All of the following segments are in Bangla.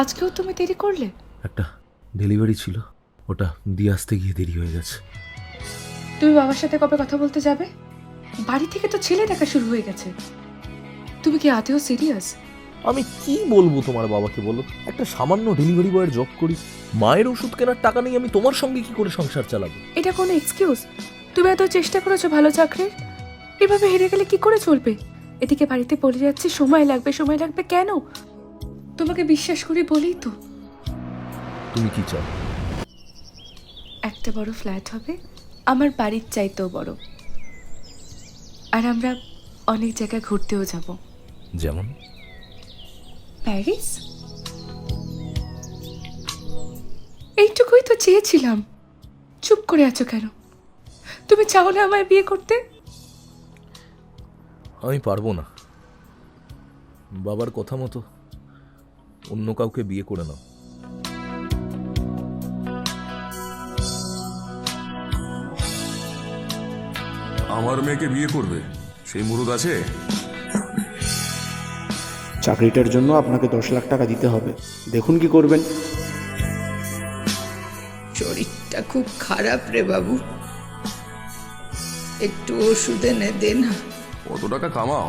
আজকেও তুমি দেরি করলে? একটা ডেলিভারি ছিল, ওটা দিয়ে আসতে গিয়ে দেরি হয়ে গেছে। তুমি বাবার সাথে কবে কথা বলতে যাবে? বাড়ি থেকে তো ছেলে দেখা শুরু হয়ে গেছে। তুমি কি আদৌ সিরিয়াস? আমি কি বলবো তোমার বাবাকে বলো? একটা সামান্য ডেলিভারি বয়ের জব করি, মায়ের ওষুধ কেনার টাকা নেই, আমি তোমার সঙ্গে কি করে সংসার চালাবো? এটা কোনো এক্সকিউজ? তুমি এত চেষ্টা করেছো ভালো চাকরির, এভাবে হেরে গেলে কি করে চলবে? এদিকে বাড়িতে বলে যাচ্ছে সময় লাগবে সময় লাগবে, কেন? তোমাকে বিশ্বাস করি বলেই তো। তুমি কি চাও? একটা বড় ফ্ল্যাট হবে, আমার বাড়ির চাইতেও বড়, আর আমরা অনেক জায়গায় ঘুরতেও যাব। যেমন? প্যারিস। এইটুকুই তো চেয়েছিলাম। চুপ করে আছো কেন? তুমি চাও না আমায় বিয়ে করতে? আমি পারবো না। বাবার কথা মতো অন্য কাউকে বিয়ে করে নাও। আমার মেয়েকে বিয়ে করবে সেই মুরুদ আছে? চাকরিটার জন্য আপনাকে 10 লাখ টাকা দিতে হবে, দেখুন কি করবেন। শরীরটা খুব খারাপ রে বাবু, একটু ওষুধ এনে দে না। কত টাকা কামাও?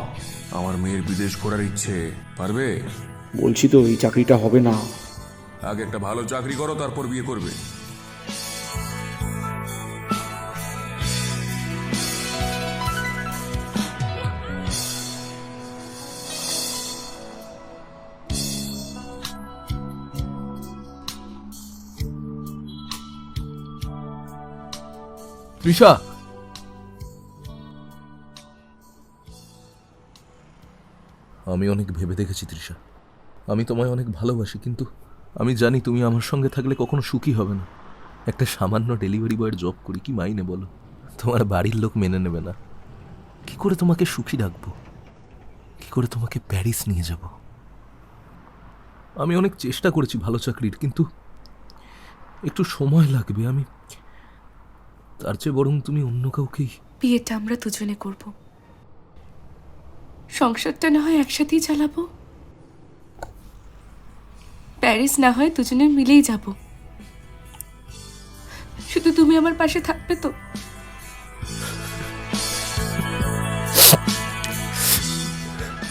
আমার মেয়ের বিদেশ করার ইচ্ছে, পারবে? বলছি তো এই চাকরিটা হবে না। আগে একটা ভালো চাকরি করো, তারপর বিয়ে করবে। তৃষা, আমি অনেক ভেবে দেখেছি তৃষা, আমি তোমায় অনেক ভালোবাসি, কিন্তু আমি জানি তুমি আমার সঙ্গে থাকলে কখনো সুখী হবে না। একটা সামান্য ডেলিভারি বয়ের জব করি, কি মাইনে বলো? তোমার বাড়ির লোক মেনে নেবে না। কি করে তোমাকে সুখী রাখবো? কি করে তোমাকে প্যারিস নিয়ে যাব? আমি অনেক চেষ্টা করেছি ভালো চাকরির, কিন্তু একটু সময় লাগবে। আমি তার চেয়ে বরং তুমি অন্য কাউকেই। বিয়েটা আমরা দুজনে করব, সংসারটা না হয় একসাথেই চালাবো, প্যারিস না হয় দুজনে মিলেই যাব। শুধু তুমি আমার পাশে থাকবে তো?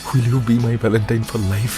Will you be my Valentine for life?